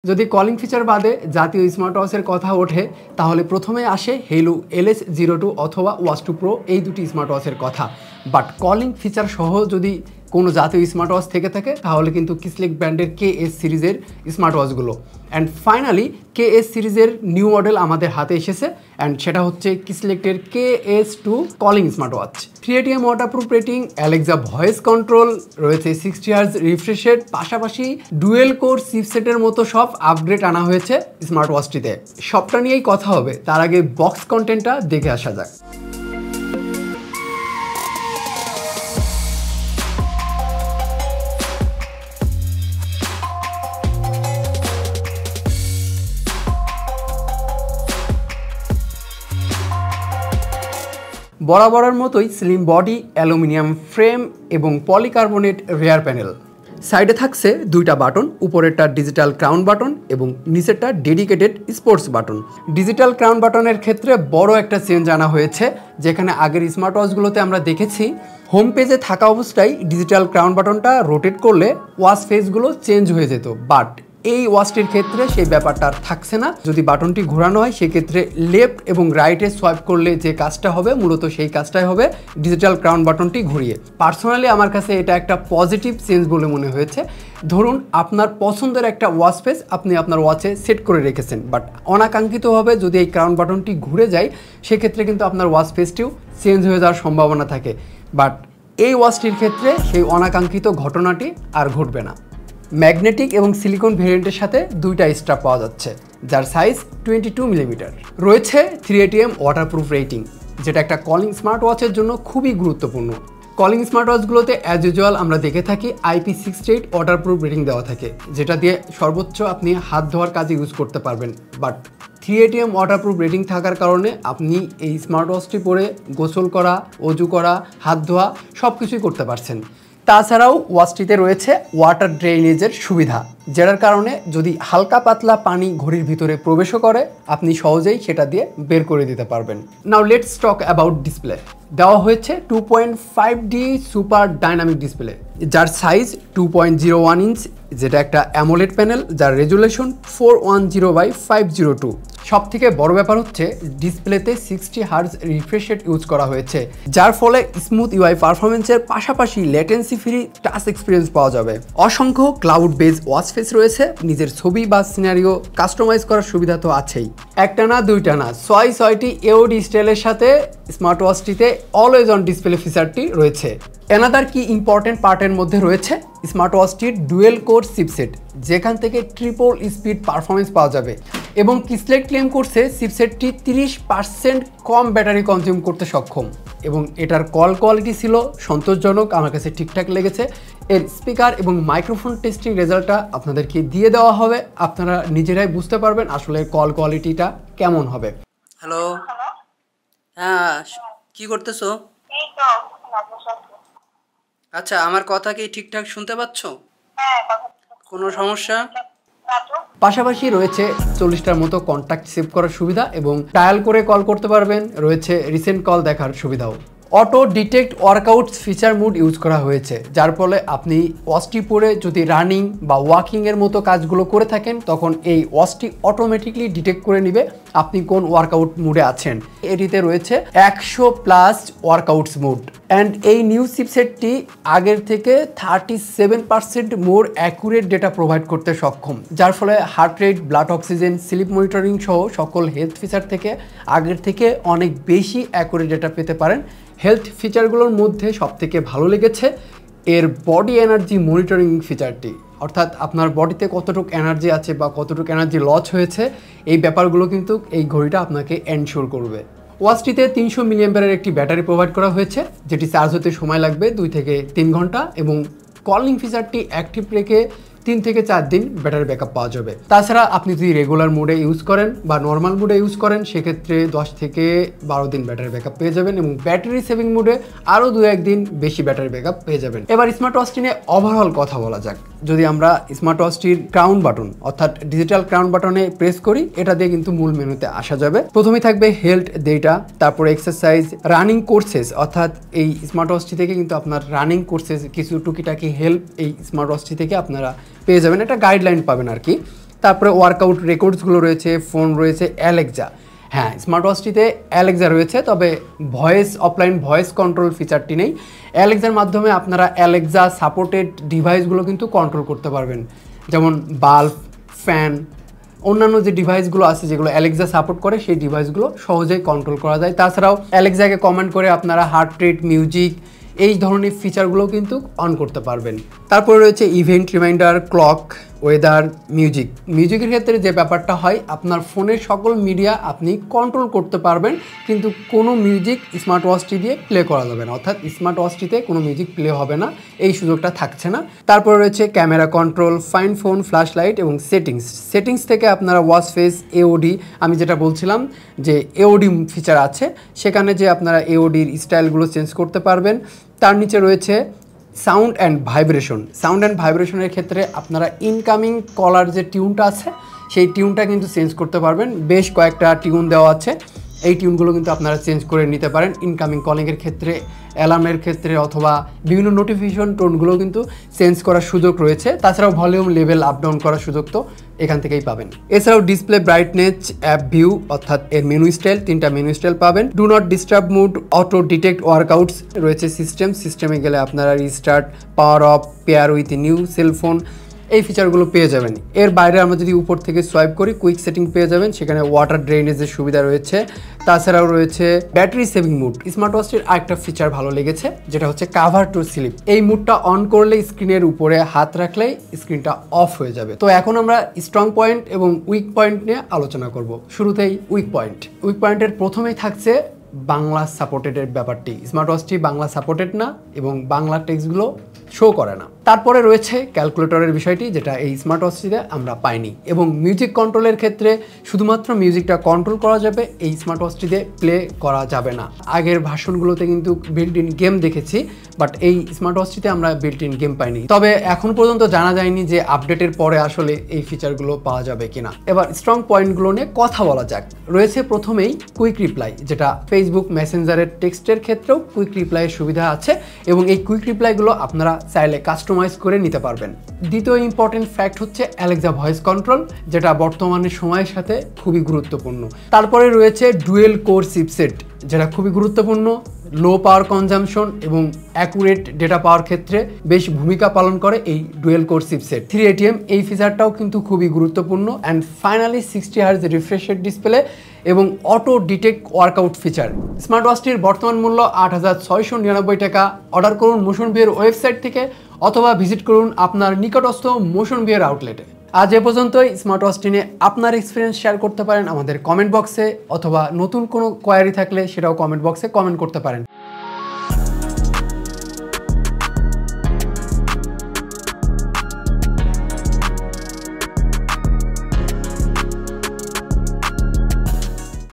যদি calling feature বাদে জাতীয় স্মার্টওয়াচের কথা ওঠে তাহলে প্রথমে আসে হেলো LS02 অথবা ওয়াচ 2 প্রো এই দুটি স্মার্টওয়াচের কথা। বাট কলিং ফিচার সহ যদি কোনো জাতীয় স্মার্টওয়াচ থেকে থাকে তাহলে কিন্তু কিসলেক্ট ব্র্যান্ডের KS সিরিজের স্মার্টওয়াচগুলো। অ্যান্ড ফাইনালি KS সিরিজের নিউ মডেল আমাদের হাতে এসেছে অ্যান্ড সেটা হচ্ছে কিসলেক্টের Ks2 calling smartwatch. 3ATM waterproof rating, Alexa voice control, রয়েছে 60 হার্জ রিফ্রেশ রেট, পাশাপাশি ডুয়েল কোর চিপসেটের মতো সব আপগ্রেড আনা হয়েছে স্মার্টওয়াচটিতে। সবটা নিয়েই কথা হবে, তার আগে বক্স কন্টেন্টটা দেখে আসা যাক। বরাবরের মতোই স্লিম বডি, অ্যালুমিনিয়াম ফ্রেম এবং পলিকার্বনেট রেয়ার প্যানেল। সাইডে থাকছে দুইটা বাটন, উপরেরটা ডিজিটাল ক্রাউন বাটন এবং নিচেরটা dedicated sports button. Digital crown বাটনের ক্ষেত্রে বড় একটা চেঞ্জ আনা হয়েছে, যেখানে আগের স্মার্টওয়াচগুলোতে আমরা দেখেছি হোম পেজে থাকা অবস্থায় ডিজিটাল ক্রাউন বাটনটা রোটেট করলে ওয়াচ ফেসগুলো চেঞ্জ হয়ে যেত। বাট এই ওয়াচটির ক্ষেত্রে সেই ব্যাপারটা আর থাকছে না। যদি বাটনটি ঘোরানো হয় সেক্ষেত্রে লেফট এবং রাইটে সোয়াইপ করলে যে কাজটা হবে মূলত সেই কাজটাই হবে ডিজিটাল ক্রাউন বাটনটি ঘুরিয়ে। পার্সোনালি আমার কাছে এটা একটা পজিটিভ চেঞ্জ বলে মনে হয়েছে। ধরুন আপনার পছন্দের একটা ওয়াচ ফেস আপনি আপনার ওয়াচে সেট করে রেখেছেন, বাট অনাকাঙ্ক্ষিতভাবে যদি এই ক্রাউন বাটনটি ঘুরে যায় সেক্ষেত্রে কিন্তু আপনার ওয়াচ ফেসটিও চেঞ্জ হয়ে যাওয়ার সম্ভাবনা থাকে। বাট এই ওয়াচটির ক্ষেত্রে সেই অনাকাঙ্ক্ষিত ঘটনাটি আর ঘটবে না। ম্যাগনেটিক এবং সিলিকন ভেরিয়েন্টের সাথে দুইটা স্ট্রাপ পাওয়া যাচ্ছে, যার সাইজ 22 মিলিমিটার। রয়েছে 3ATM ওয়াটারপ্রুফ রেটিং, যেটা একটা কলিং স্মার্ট ওয়াচের জন্য খুবই গুরুত্বপূর্ণ। কলিং স্মার্ট ওয়াচগুলোতে অ্যাজ ইউজুয়াল আমরা দেখে থাকি IP68 ওয়াটারপ্রুফ রেটিং দেওয়া থাকে, যেটা দিয়ে সর্বোচ্চ আপনি হাত ধোয়ার কাজে ইউজ করতে পারবেন। বাট 3ATM ওয়াটারপ্রুফ রেটিং থাকার কারণে আপনি এই স্মার্ট ওয়াচটি পরে গোসল করা, অজু করা, হাত ধোয়া সব কিছুই করতে পারছেন। তাছাড়াও ওয়াচটিতে রয়েছে ওয়াটার ড্রেনেজের সুবিধা, যেটার কারণে যদি হালকা পাতলা পানি ঘড়ির ভিতরে প্রবেশও করে আপনি সহজেই সেটা দিয়ে বের করে দিতে পারবেন। Now let's talk about display. দেওয়া হয়েছে 2.5D সুপার ডাইনামিক ডিসপ্লে, যার সাইজ 2.01 ইঞ্চ, যেটা একটা অ্যামোলেড প্যানেল, যার রেজুলেশন 410x502। সব থেকে বড় ব্যাপার হচ্ছে ডিসপ্লেতে 60 হার্জ রিফ্রেশ রেট ইউজ করা হয়েছে, যার ফলে স্মুথ UI পারফরমেন্সের পাশাপাশি লেটেন্সি ফ্রি টাচ এক্সপিরিয়েন্স পাওয়া যাবে। অসংখ্য ক্লাউড বেস ওয়াচ ফেস রয়েছে, নিজের ছবি বা সিনারিও কাস্টমাইজ করার সুবিধা তো আছেই। একটা না দুইটা না, 6টি AOD স্টাইলের সাথে স্মার্ট ওয়াচটিতে অলওয়েজ অন ডিসপ্লে ফিচারটি রয়েছে। অ্যানাদার কি ইম্পর্টেন্ট পার্টের মধ্যে রয়েছে স্মার্ট ওয়াচটির ডুয়েল কোর চিপসেট, যেখান থেকে ট্রিপল স্পিড পারফরমেন্স পাওয়া যাবে এবং কিসলেক্ট ক্লেম করছে চিপসেটটি 30% কম ব্যাটারি কনজিউম করতে সক্ষম এবং এটার কল কোয়ালিটি ছিল সন্তোষজনক, আমার কাছে ঠিকঠাক লেগেছে। এর স্পিকার এবং মাইক্রোফোন টেস্টিং রেজাল্টটা আপনাদেরকে দিয়ে দেওয়া হবে, আপনারা নিজেরাই বুঝতে পারবেন আসলে কল কোয়ালিটিটা কেমন হবে। হ্যালো, হ্যাঁ কি করতেছো? আচ্ছা, আমার কথা কি ঠিকঠাক শুনতে পাচ্ছ? কোনো সমস্যা? পাশাপাশি রয়েছে 40টার মতো কন্ট্যাক্ট সেভ করার সুবিধা এবং ডায়াল করে কল করতে পারবেন, রয়েছে রিসেন্ট কল দেখার সুবিধাও। Auto detect workouts feature mood use করা হয়েছে, যার ফলে আপনি ওয়াচটি পরে যদি রানিং বা ওয়াকিংয়ের মতো কাজগুলো করে থাকেন তখন এই ওয়াচটি অটোমেটিকলি ডিটেক্ট করে নেবে আপনি কোন ওয়ার্কআউট মুডে আছেন। এটিতে রয়েছে 100+ ওয়ার্কআউটস মুড অ্যান্ড এই নিউ চিপসেটটি আগের থেকে 37% মোর অ্যাকুরেট ডেটা প্রোভাইড করতে সক্ষম, যার ফলে heart rate, blood oxygen, slip monitoring সহ সকল হেলথ ফিচার থেকে আগের থেকে অনেক বেশি অ্যাকুরেট ডেটা পেতে পারেন। হেলথ ফিচারগুলোর মধ্যে সবথেকে ভালো লেগেছে এর বডি এনার্জি মনিটরিং ফিচারটি, অর্থাৎ আপনার বডিতে কতটুকু এনার্জি আছে বা কতটুকু এনার্জি লস হয়েছে এই ব্যাপারগুলো কিন্তু এই ঘড়িটা আপনাকে এনশিওর করবে। ওয়াচটিতে 300 মিলিঅ্যাম্পিয়ারের একটি ব্যাটারি প্রোভাইড করা হয়েছে, যেটি চার্জ হতে সময় লাগবে 2 থেকে 3 ঘন্টা এবং কলিং ফিচারটি অ্যাক্টিভ রেখে 3 থেকে 4 দিন ব্যাটারি ব্যাকআপ পাওয়া যাবে। তাছাড়া আপনি যদি রেগুলার মোডে ইউজ করেন বা নর্মাল মোডে ইউজ করেন সেক্ষেত্রে 10 থেকে 12 দিন ব্যাটারি ব্যাকআপ পেয়ে যাবেন এবং ব্যাটারি সেভিং মোডে আরও 2-1 দিন বেশি ব্যাটারি ব্যাকআপ পেয়ে যাবেন। এবার স্মার্ট ওয়াচটি নিয়ে ওভারঅল কথা বলা যাক। যদি আমরা স্মার্ট ওয়াচটির ক্রাউন বাটন অর্থাৎ ডিজিটাল ক্রাউন বাটনে প্রেস করি, এটা দিয়ে কিন্তু মূল মেনুতে আসা যাবে। প্রথমেই থাকবে হেলথ ডেটা, তারপরে এক্সারসাইজ, রানিং কোর্সেস, অর্থাৎ এই স্মার্ট ওয়াচটি থেকে কিন্তু আপনার রানিং কোর্সেস কিছু টুকিটাকি হেল্প এই স্মার্ট ওয়াচটি থেকে আপনারা পেয়ে যাবেন, একটা গাইডলাইন পাবেন আর কি। তারপরে ওয়ার্কআউট রেকর্ডসগুলো রয়েছে, ফোন রয়েছে, অ্যালেক্সা। হ্যাঁ, স্মার্ট ওয়াচটিতে অ্যালেক্সা রয়েছে, তবে অফলাইন ভয়েস কন্ট্রোল ফিচারটি নেই। অ্যালেক্সার মাধ্যমে আপনারা অ্যালেক্সা সাপোর্টেড ডিভাইসগুলো কিন্তু কন্ট্রোল করতে পারবেন, যেমন বাল্ব, ফ্যান, অন্যান্য যে ডিভাইসগুলো আছে যেগুলো অ্যালেক্সা সাপোর্ট করে সেই ডিভাইসগুলো সহজেই কন্ট্রোল করা যায়। তাছাড়াও অ্যালেক্সাকে কমান্ড করে আপনারা হার্ট রেট, মিউজিক, এই ধরনের ফিচারগুলো কিন্তু অন করতে পারবেন। তারপরে রয়েছে ইভেন্ট রিমাইন্ডার, ক্লক, ওয়েদার, মিউজিকের ক্ষেত্রে যে ব্যাপারটা হয়, আপনার ফোনের সকল মিডিয়া আপনি কন্ট্রোল করতে পারবেন, কিন্তু কোনো মিউজিক স্মার্ট ওয়াচটি দিয়ে প্লে করা যাবে না, অর্থাৎ স্মার্ট ওয়াচটিতে কোনো মিউজিক প্লে হবে না, এই সুযোগটা থাকছে না। তারপরে রয়েছে camera control, fine phone, flash light এবং সেটিংস থেকে আপনারা ওয়াচ ফেস, এওডি, আমি যেটা বলছিলাম যে এওডি ফিচার আছে, সেখানে যে আপনারা এওডির স্টাইলগুলো চেঞ্জ করতে পারবেন। তার নিচে রয়েছে সাউন্ড অ্যান্ড ভাইব্রেশনের ক্ষেত্রে আপনারা ইনকামিং কলার যে টিউনটা আছে সেই টিউনটা কিন্তু চেঞ্জ করতে পারবেন। বেশ কয়েকটা টিউন দেওয়া আছে, এই টিউনগুলো কিন্তু আপনারা চেঞ্জ করে নিতে পারেন ইনকামিং কলিংয়ের ক্ষেত্রে, অ্যালার্মের ক্ষেত্রে, অথবা বিভিন্ন নোটিফিকেশন টোনগুলো কিন্তু চেঞ্জ করার সুযোগ রয়েছে। তাছাড়াও ভলিউম লেভেল আপ ডাউন করার সুযোগ তো এখান থেকেই পাবেন। এছাড়াও ডিসপ্লে ব্রাইটনেস, অ্যাপ ভিউ অর্থাৎ এর মেনু স্টাইল, 3টা মেনু স্টাইল পাবেন। Do not disturb mode, auto detect workouts রয়েছে। সিস্টেমে গেলে আপনারা restart, power off, pair with new cellphone, এই ফিচারগুলো পেয়ে যাবেন। এর বাইরে আমরা যদি উপর থেকে সোয়াইপ করি, কুইক সেটিং পেয়ে যাবেন, সেখানে ওয়াটার ড্রেনেজের সুবিধা রয়েছে। তাছাড়াও রয়েছে ব্যাটারি সেভিং মুড। স্মার্ট ওয়াচটির আরেকটা ফিচার ভালো লেগেছে, যেটা হচ্ছে কাভার টু স্লিপ। এই মুডটা অন করলে স্ক্রিনের উপরে হাত রাখলেই স্ক্রিনটা অফ হয়ে যাবে। তো এখন আমরা স্ট্রং পয়েন্ট এবং উইক পয়েন্ট নিয়ে আলোচনা করব। শুরুতেই উইক পয়েন্টের প্রথমেই থাকছে বাংলা সাপোর্টেডের ব্যাপারটি। স্মার্ট ওয়াচটি বাংলা সাপোর্টেড না এবং বাংলা টেক্সটগুলো শো করে না। তারপরে রয়েছে ক্যালকুলেটরের বিষয়টি, যেটা এই স্মার্ট ওয়াচটিতে আমরা পাইনি, এবং মিউজিক কন্ট্রোলের ক্ষেত্রে শুধুমাত্র মিউজিকটা কন্ট্রোল করা যাবে, এই স্মার্ট ওয়াচটিতে প্লে করা যাবে না। আগের ভার্সনগুলোতে কিন্তু বিল্ট ইন গেম দেখেছি, বাট এই স্মার্ট ওয়াচটিতে আমরা বিল্ট ইন গেম পাইনি। তবে এখন পর্যন্ত জানা যায়নি যে আপডেটের পরে আসলে এই ফিচারগুলো পাওয়া যাবে কিনা। এবার স্ট্রং পয়েন্টগুলো নিয়ে কথা বলা যাক। রয়েছে প্রথমেই কুইক রিপ্লাই, যেটা ফেসবুক মেসেঞ্জারের টেক্সটের ক্ষেত্রেও কুইক রিপ্লাইয়ের সুবিধা আছে, এবং এই কুইক রিপ্লাইগুলো আপনারা চাইলে কাস্টমাইজ করে নিতে পারবেন। দ্বিতীয় ইম্পর্টেন্ট ফ্যাক্ট হচ্ছে অ্যালেক্সা ভয়েস কন্ট্রোল, যেটা বর্তমানে সময়ের সাথে খুবই গুরুত্বপূর্ণ। তারপরে রয়েছে ডুয়েল কোর চিপসেট, যেটা খুবই গুরুত্বপূর্ণ, লো পাওয়ার কনজাম্পশন এবং অ্যাকুরেট ডেটা পাওয়ার ক্ষেত্রে বেশ ভূমিকা পালন করে এই ডুয়েল কোর চিপসেট। 3ATM এই ফিচারটাও কিন্তু খুবই গুরুত্বপূর্ণ। And finally 60 hertz refresh rate display এবং auto detect workout feature. Smart ওয়াচটির বর্তমান মূল্য 8,699 টাকা। অর্ডার করুন মোশন ভিউয়ের ওয়েবসাইট থেকে, অথবা ভিজিট করুন আপনার নিকটস্থ মোশন ভিউয়ের আউটলেটে। আজ এ পর্যন্তই। স্মার্ট ওয়াচটি নিয়ে আপনার এক্সপিরিয়েন্স শেয়ার করতে পারেন আমাদের কমেন্ট বক্সে, অথবা নতুন কোনো কোয়ারি থাকলে সেটাও কমেন্ট বক্সে কমেন্ট করতে পারেন।